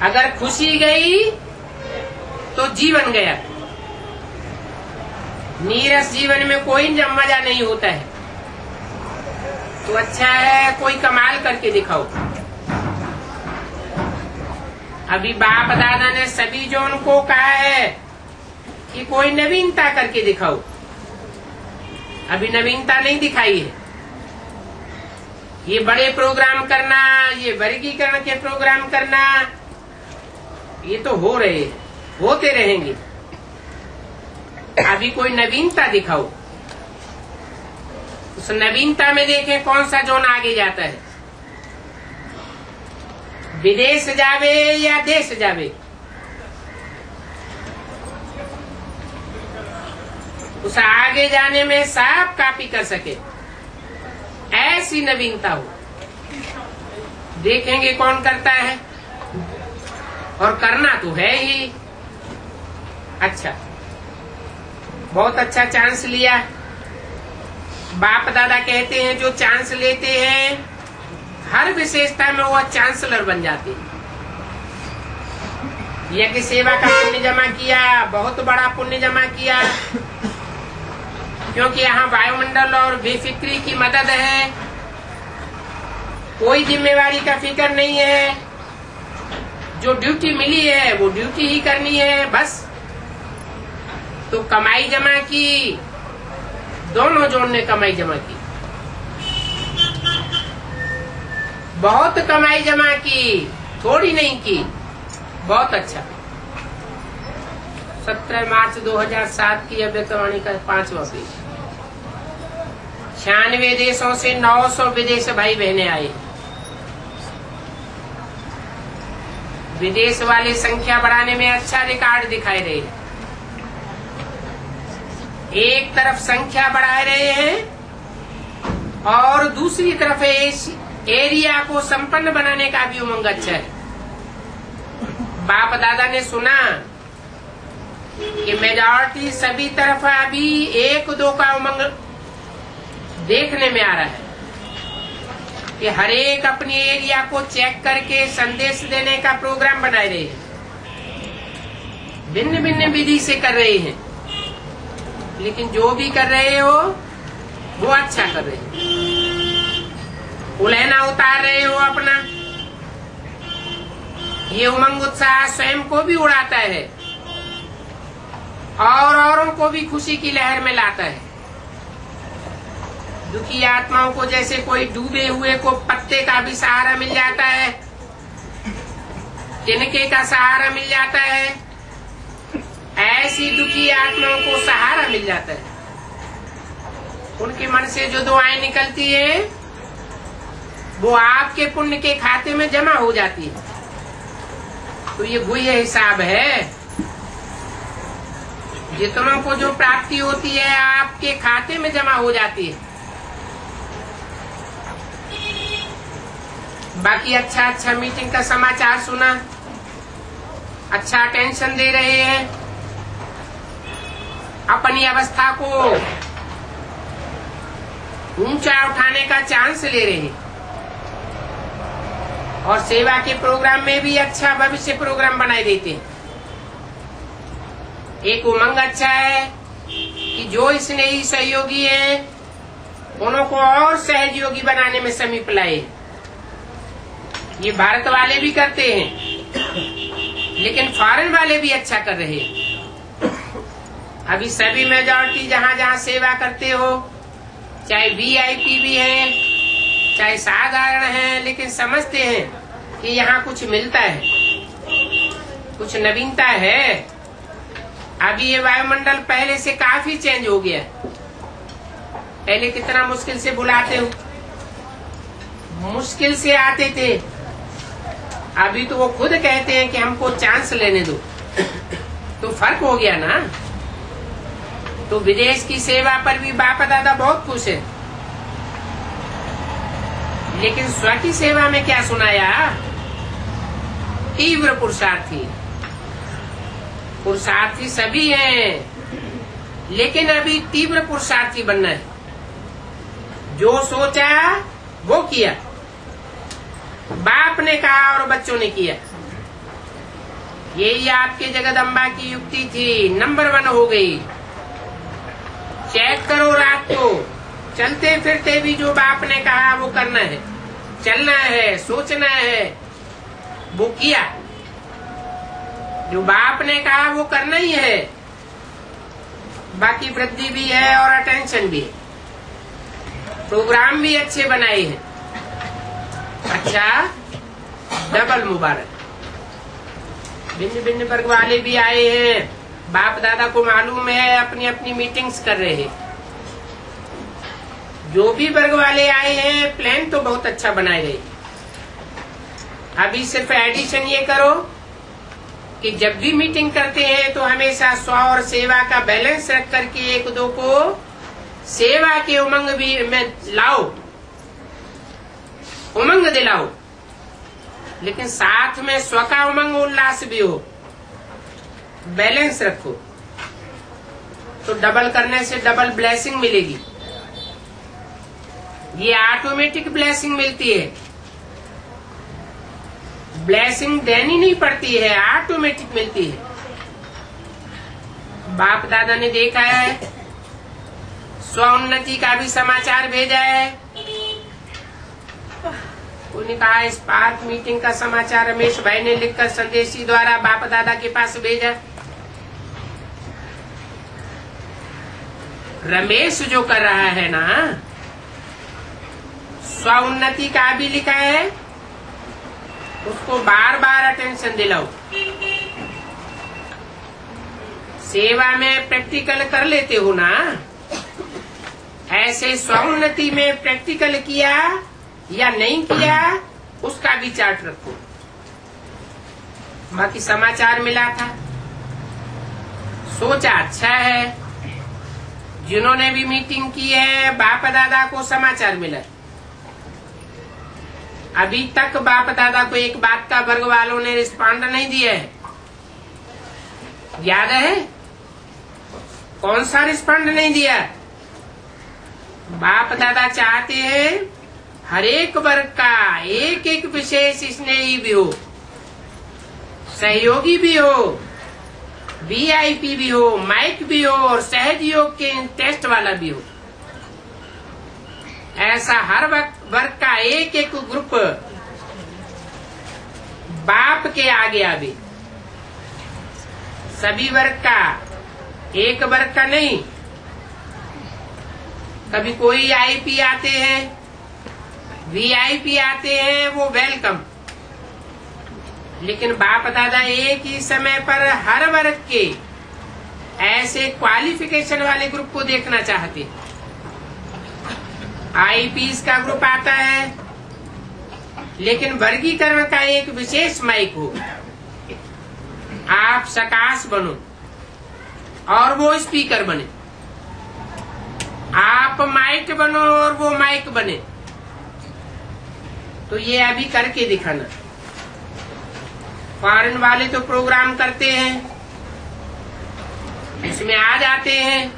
अगर खुशी गई तो जीवन गया। नीरस जीवन में कोई मजा नहीं होता है। तो अच्छा है कोई कमाल करके दिखाओ। अभी बाप दादा ने सभी जोन को कहा है कि कोई नवीनता करके दिखाओ। अभी नवीनता नहीं दिखाई है। ये बड़े प्रोग्राम करना, ये वर्गीकरण के प्रोग्राम करना, ये तो हो रहे हैं, होते रहेंगे। अभी कोई नवीनता दिखाओ। उस नवीनता में देखें कौन सा जोन आगे जाता है। विदेश जावे या देश जावे, उस आगे जाने में सब कॉपी कर सके, ऐसी नवीनता हो। देखेंगे कौन करता है, और करना तो है ही। अच्छा, बहुत अच्छा चांस लिया। बाप दादा कहते हैं जो चांस लेते हैं हर विशेषता में वो चांसलर बन जाते हैं। यज्ञ सेवा का पुण्य जमा किया, बहुत बड़ा पुण्य जमा किया, क्योंकि यहाँ वायुमंडल और बेफिक्री की मदद है। कोई जिम्मेवारी का फिक्र नहीं है। जो ड्यूटी मिली है वो ड्यूटी ही करनी है बस। तो कमाई जमा की, दोनों जोन ने कमाई जमा की, बहुत कमाई जमा की, थोड़ी नहीं की, बहुत अच्छा। 17 मार्च 2007 की अव्यक्तवाणी का 5वां पेज। 96 देशों से 900 विदेश भाई बहने आए। विदेश वाले संख्या बढ़ाने में अच्छा रिकॉर्ड दिखाई रहे हैं। एक तरफ संख्या बढ़ा रहे हैं और दूसरी तरफ एरिया को संपन्न बनाने का भी उमंग अच्छा है। बाप दादा ने सुना कि मेजॉरिटी सभी तरफ अभी 1-2 का उमंग देखने में आ रहा है कि हर एक अपनी एरिया को चेक करके संदेश देने का प्रोग्राम बना रहे हैं। भिन्न भिन्न विधि से कर रहे हैं, लेकिन जो भी कर रहे हो वो अच्छा कर रहे हो। उलहना उतार रहे हो अपना। ये उमंग उत्साह स्वयं को भी उड़ाता है और औरों को भी खुशी की लहर में लाता है। दुखी आत्माओं को जैसे कोई डूबे हुए को पत्ते का भी सहारा मिल जाता है, तिनके का सहारा मिल जाता है, ऐसी दुखी आत्माओं को सहारा मिल जाता है। उनके मन से जो दुआएं निकलती है वो आपके पुण्य के खाते में जमा हो जाती है। तो ये गुह्य हिसाब है। जितनों को जो प्राप्ति होती है आपके खाते में जमा हो जाती है। बाकी अच्छा मीटिंग का समाचार सुना, अच्छा अटेंशन दे रहे हैं, अपनी अवस्था को ऊंचा उठाने का चांस ले रहे हैं, और सेवा के प्रोग्राम में भी अच्छा भविष्य प्रोग्राम बनाए देते हैं। एक उमंग अच्छा है कि जो स्नेही सहयोगी है उन्हों को और सहयोगी बनाने में समीप लाए। ये भारत वाले भी करते हैं, लेकिन फॉरेन वाले भी अच्छा कर रहे हैं। अभी सभी मेजॉरिटी जहाँ जहाँ सेवा करते हो, चाहे वीआईपी भी है चाहे साधारण है, लेकिन समझते हैं कि यहाँ कुछ मिलता है, कुछ नवीनता है। अभी ये वायुमंडल पहले से काफी चेंज हो गया। पहले कितना मुश्किल से बुलाते हो, मुश्किल से आते थे। अभी तो वो खुद कहते हैं कि हमको चांस लेने दो। तो फर्क हो गया ना। तो विदेश की सेवा पर भी बाप दादा बहुत खुश है, लेकिन स्व की सेवा में क्या सुनाया? तीव्र पुरुषार्थी। पुरुषार्थी सभी हैं, लेकिन अभी तीव्र पुरुषार्थी बनना है। जो सोचा वो किया, बाप ने कहा और बच्चों ने किया। यही आपके जगदम्बा की युक्ति थी। नंबर 1 हो गई। चेक करो रात को, चलते फिरते भी जो बाप ने कहा वो करना है, चलना है, सोचना है, वो किया। जो बाप ने कहा वो करना ही है। बाकी वृद्धि भी है और अटेंशन भी है। प्रोग्राम भी अच्छे बनाए हैं। अच्छा, डबल मुबारक। भिन्न भिन्न वर्ग वाले भी आए हैं। बाप दादा को मालूम है, अपनी अपनी मीटिंग्स कर रहे हैं। जो भी वर्ग वाले आए हैं, प्लान तो बहुत अच्छा बनाए गए। अभी सिर्फ एडिशन ये करो कि जब भी मीटिंग करते हैं तो हमेशा स्व और सेवा का बैलेंस रख करके एक दो को सेवा के उमंग भी में लाओ, उमंग दिलाओ, लेकिन साथ में स्व का उमंग उल्लास भी हो। बैलेंस रखो तो डबल करने से डबल ब्लेसिंग मिलेगी। ये ऑटोमेटिक ब्लेसिंग मिलती है। ब्लेसिंग देनी नहीं पड़ती है, ऑटोमेटिक मिलती है। बाप दादा ने देखा है, स्वोन्नति का भी समाचार भेजा है। उन्होंने कहा स्पार्क मीटिंग का समाचार रमेश भाई ने लिखकर संदेशी द्वारा बाप दादा के पास भेजा। रमेश जो कर रहा है ना, स्वोन्नति का भी लिखा है, उसको बार बार अटेंशन दिलाओ। सेवा में प्रैक्टिकल कर लेते हो ना, ऐसे स्वोन्नति में प्रैक्टिकल किया या नहीं किया उसका भी चार्ट रखो। बाकी समाचार मिला था, सोचा अच्छा है। जिन्होंने भी मीटिंग की है, बाप दादा को समाचार मिला। अभी तक बाप दादा को एक बात का वर्ग वालों ने रिस्पॉन्ड नहीं दिया है। याद है कौन सा रिस्पॉन्ड नहीं दिया? बाप दादा चाहते हैं हर एक वर्ग का एक एक विशेष स्नेही भी हो, सहयोगी भी हो, वीआईपी भी हो, माइक भी हो और सहयोग के टेस्ट वाला भी हो। ऐसा हर वर्ग का एक एक ग्रुप बाप के आगे आवे। सभी वर्ग का, एक वर्ग का नहीं। कभी कोई आईपी आते हैं, वीआईपी आते हैं, वो वेलकम। लेकिन बाप दादा एक ही समय पर हर वर्ग के ऐसे क्वालिफिकेशन वाले ग्रुप को देखना चाहते। आईपीएस का ग्रुप आता है, लेकिन वर्गीकरण का एक विशेष माइक हो। आप सकाश बनो और वो स्पीकर बने, आप माइक बनो और वो माइक बने। तो ये अभी करके दिखाना। फॉरेन वाले तो प्रोग्राम करते हैं, इसमें आ जाते हैं,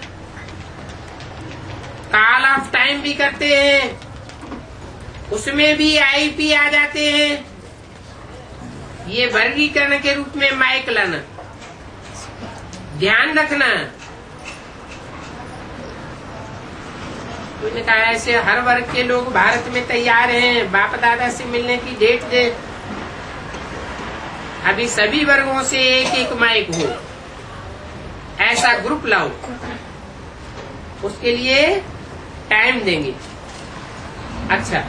कॉल ऑफ टाइम भी करते हैं, उसमें भी आईपी आ जाते हैं। ये वर्गीकरण के रूप में माइक लाना, ध्यान रखना। उन्होंने कहा ऐसे हर वर्ग के लोग भारत में तैयार हैं, बाप दादा से मिलने की डेट दे। अभी सभी वर्गों से एक एक माइक हो, ऐसा ग्रुप लाओ। उसके लिए टाइम देंगे। अच्छा,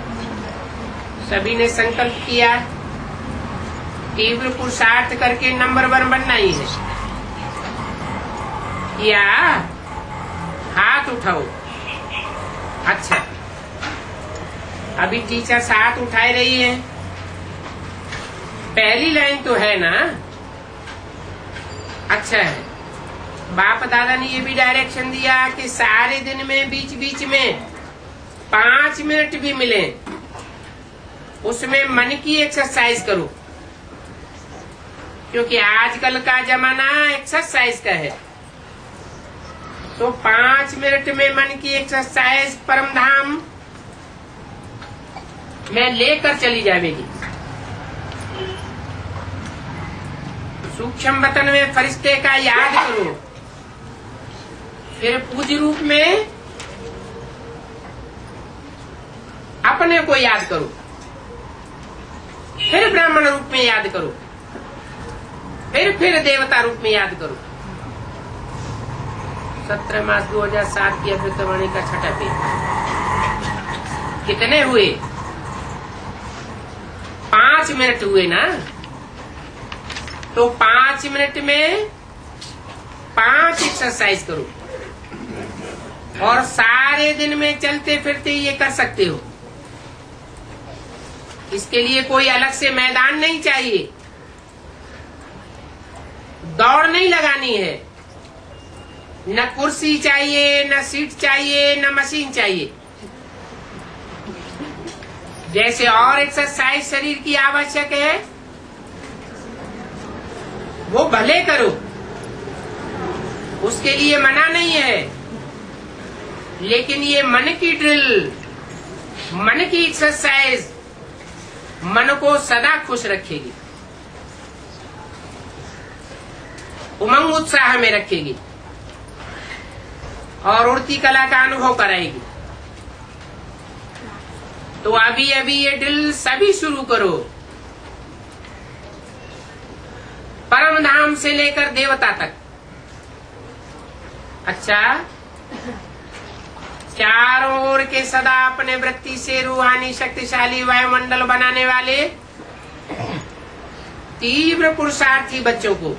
सभी ने संकल्प किया, तीव्र पुरुषार्थ करके नंबर 1 बनना ही है। या हाथ उठाओ। अच्छा, अभी टीचर हाथ उठाए रही है। पहली लाइन तो है ना? अच्छा है। बाप दादा ने ये भी डायरेक्शन दिया कि सारे दिन में बीच बीच में 5 मिनट भी मिले, उसमें मन की एक्सरसाइज करो, क्योंकि आजकल का जमाना एक्सरसाइज का है। तो 5 मिनट में मन की एक्सरसाइज परम धाम में लेकर चली जाएगी। सूक्ष्म वतन में फरिश्ते का याद करो, फिर पूज्य रूप में अपने को याद करो, फिर ब्राह्मण रूप में याद करो, फिर देवता रूप में याद करो। 17 मार्च 2007 की अभ्युत्थानी का 6ठा पेज। कितने हुए? 5 मिनट हुए ना? तो 5 मिनट में 5 एक्सरसाइज करो, और सारे दिन में चलते फिरते ये कर सकते हो। इसके लिए कोई अलग से मैदान नहीं चाहिए, दौड़ नहीं लगानी है, न कुर्सी चाहिए, न सीट चाहिए, न मशीन चाहिए। जैसे और एक्सरसाइज शरीर की आवश्यक है वो भले करो, उसके लिए मना नहीं है। लेकिन ये मन की ड्रिल, मन की एक्सरसाइज मन को सदा खुश रखेगी, उमंग उत्साह में रखेगी और उड़ती कला का अनुभव कराएगी। तो अभी अभी ये ड्रिल सभी शुरू करो, परम धाम से लेकर देवता तक। अच्छा, चारों ओर के सदा अपने वृत्ति से रूहानी शक्तिशाली वायुमंडल बनाने वाले तीव्र पुरुषार्थी बच्चों को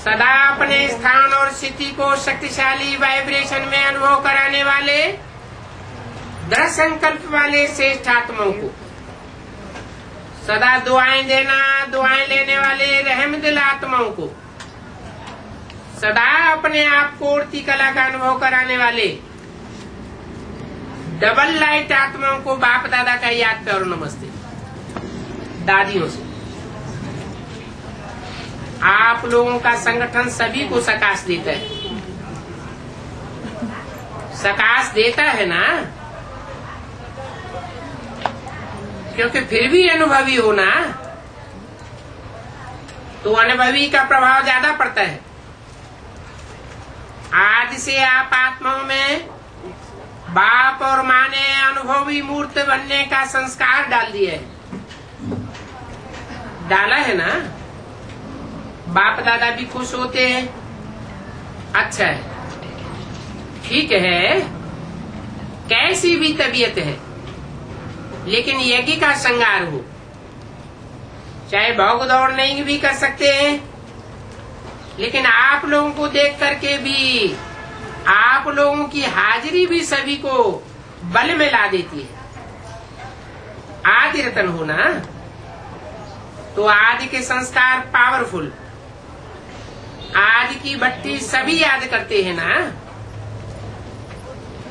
सदा अपने स्थान और स्थिति को शक्तिशाली वाइब्रेशन में अनुभव कराने वाले दृढ़ संकल्प वाले श्रेष्ठ आत्माओं को सदा दुआएं देना, दुआएं लेने वाले रहम दिल आत्माओं को सदा अपने आप को उड़ती कला का अनुभव कराने वाले डबल लाइट आत्माओं को बाप दादा का याद करो। नमस्ते दादियों से। आप लोगों का संगठन सभी को सकाश देता है, सकाश देता है ना, क्योंकि फिर भी अनुभवी हो ना, तो अनुभवी का प्रभाव ज्यादा पड़ता है। आज से आप आत्माओं में बाप और माँ ने अनुभवी मूर्त बनने का संस्कार डाल दिया है, डाला है ना। बाप दादा भी खुश होते हैं। अच्छा है, ठीक है, कैसी भी तबीयत है, लेकिन यज्ञ का श्रृंगार हो। चाहे भाग दौड़ नहीं भी कर सकते हैं, लेकिन आप लोगों को देख करके भी आप लोगों की हाजिरी भी सभी को बल में ला देती है। आदि रतन हो ना, तो आदि के संस्कार पावरफुल, आदि की भट्टी सभी याद करते हैं ना,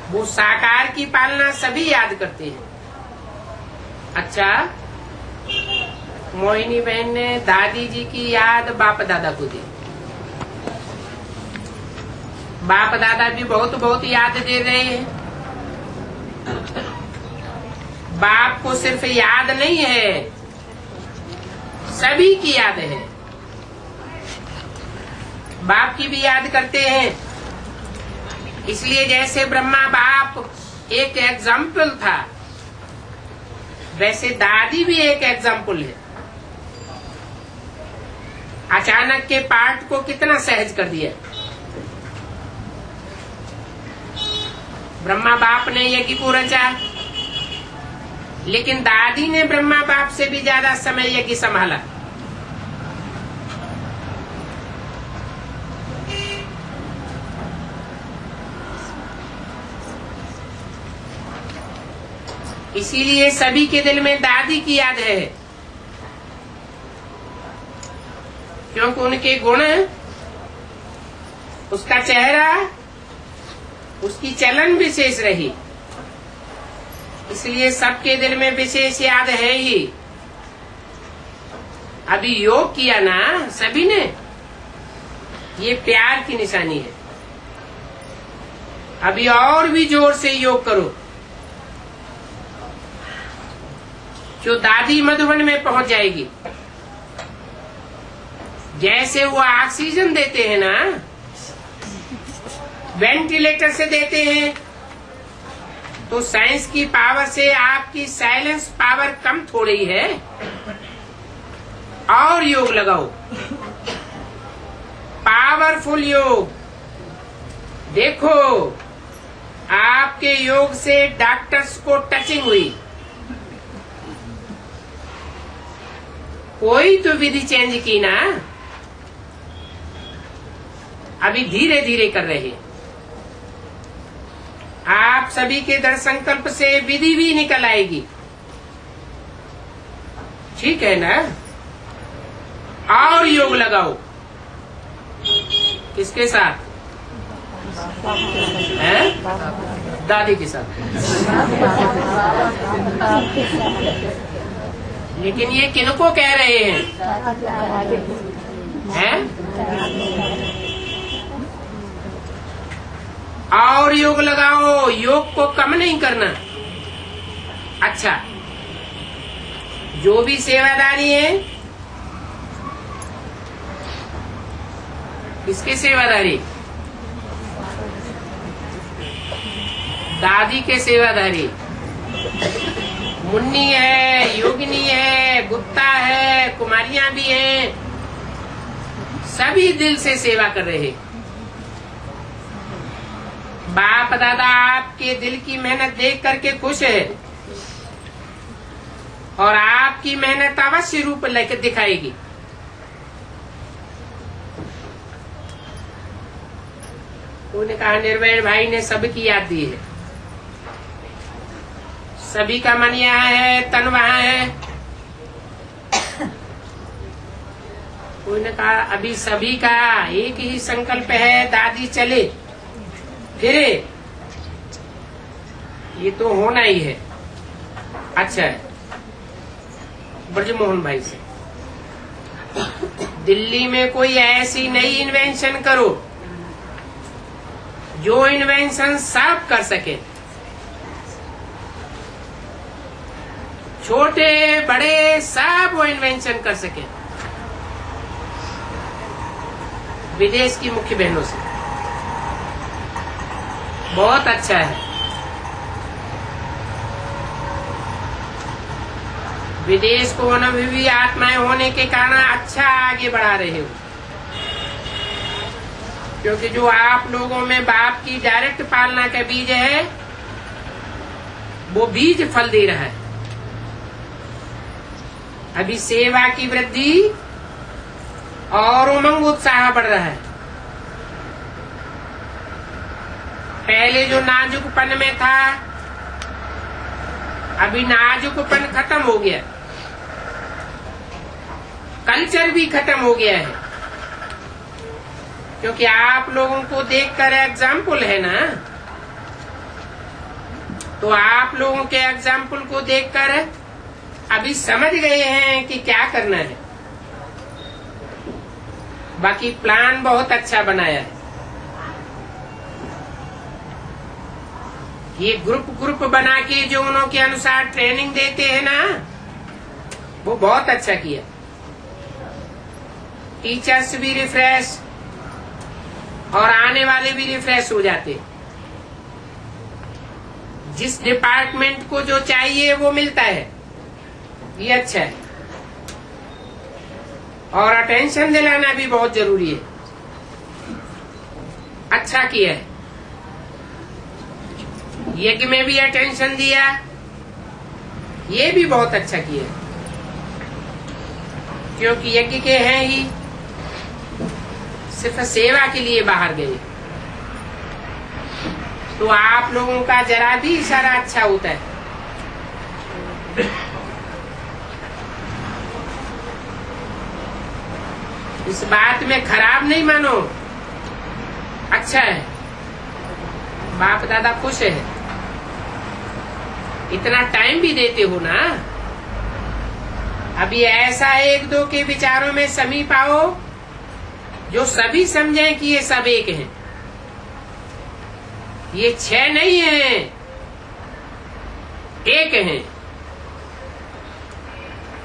वो साकार की पालना सभी याद करते हैं। अच्छा, मोहिनी बहन ने दादी जी की याद बाप दादा को दी। बाप दादा भी बहुत बहुत याद दे रहे हैं। बाप को सिर्फ याद नहीं है, सभी की याद है। बाप की भी याद करते हैं। इसलिए जैसे ब्रह्मा बाप एक एग्जाम्पल था, वैसे दादी भी एक एग्जाम्पल है। अचानक के पाठ को कितना सहज कर दिया। ब्रह्मा बाप ने यज्ञ को रचा, लेकिन दादी ने ब्रह्मा बाप से भी ज्यादा समय यज्ञ संभाला। इसीलिए सभी के दिल में दादी की याद है, क्योंकि उनके गुण, उसका चेहरा, उसकी चलन विशेष रही, इसलिए सबके दिल में विशेष याद है ही। अभी योग किया ना सभी ने, ये प्यार की निशानी है। अभी और भी जोर से योग करो, जो दादी मधुबन में पहुंच जाएगी। जैसे वो ऑक्सीजन देते हैं ना, वेंटिलेटर से देते हैं, तो साइंस की पावर से आपकी साइलेंस पावर कम थोड़ी है। और योग लगाओ, पावरफुल योग। देखो, आपके योग से डॉक्टर्स को टचिंग हुई। कोई तो विधि चेंज की ना, अभी धीरे धीरे कर रहे हैं। आप सभी के दृढ़ संकल्प से विधि भी निकल आएगी, ठीक है ना। और योग लगाओ, किसके साथ है? दादी के साथ। लेकिन ये किनको कह रहे हैं? और योग लगाओ, योग को कम नहीं करना। अच्छा, जो भी सेवादारी है, किसके सेवादारी? दादी के सेवादारी। मुन्नी है, योगिनी है, गुप्ता है, कुमारियां भी हैं, सभी दिल से सेवा कर रहे हैं। बाप दादा आपके दिल की मेहनत देख करके खुश है, और आपकी मेहनत अवश्य रूप लेकर दिखाएगी। उन्होंने कहा निर्भय भाई ने सबकी याद दी है, सभी का मन यहाँ है, तन वहाँ है। उन्होंने कहा अभी सभी का एक ही संकल्प है, दादी चले फिरे, ये तो होना ही है। अच्छा है, ब्रजमोहन भाई से दिल्ली में कोई ऐसी नई इन्वेंशन करो जो इन्वेंशन सब कर सके, छोटे बड़े सब वो इन्वेंशन कर सके, विदेश की मुख्य बहनों से। बहुत अच्छा है, विदेश को अनुभवी आत्माएं होने के कारण अच्छा आगे बढ़ा रहे हो, क्योंकि जो आप लोगों में बाप की डायरेक्ट पालना का बीज है, वो बीज फल दे रहा है। अभी सेवा की वृद्धि और उमंग उत्साह बढ़ रहा है। पहले जो नाजुकपन में था, अभी नाजुकपन खत्म हो गया, कल्चर भी खत्म हो गया है, क्योंकि आप लोगों को देखकर एग्जाम्पल है ना, तो आप लोगों के एग्जाम्पल को देखकर अभी समझ गए हैं कि क्या करना है। बाकी प्लान बहुत अच्छा बनाया है। ये ग्रुप बना के जो उनके अनुसार ट्रेनिंग देते हैं ना, वो बहुत अच्छा किया। टीचर्स भी रिफ्रेश और आने वाले भी रिफ्रेश हो जाते। जिस डिपार्टमेंट को जो चाहिए वो मिलता है, ये अच्छा है। और अटेंशन दिलाना भी बहुत जरूरी है। अच्छा किया है, यज्ञ में भी अटेंशन दिया, ये भी बहुत अच्छा किया, क्योंकि यज्ञ के हैं ही सिर्फ सेवा के लिए बाहर गए, तो आप लोगों का जरा भी इशारा अच्छा होता है। इस बात में खराब नहीं मानो, अच्छा है। बाप दादा खुश है, इतना टाइम भी देते हो ना। अभी ऐसा एक दो के विचारों में समीप आओ जो सभी समझें कि ये सब एक हैं। ये 6 नहीं है, एक हैं।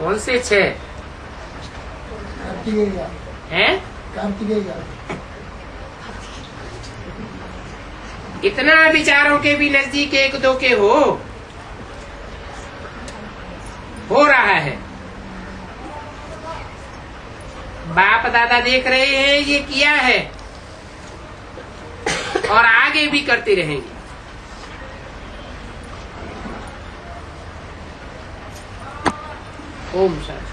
कौन से 6 हैं? इतना विचारों के भी नजदीक एक दो के हो रहा है। बाप दादा देख रहे हैं ये किया है और आगे भी करते रहेंगे। ओम शांति।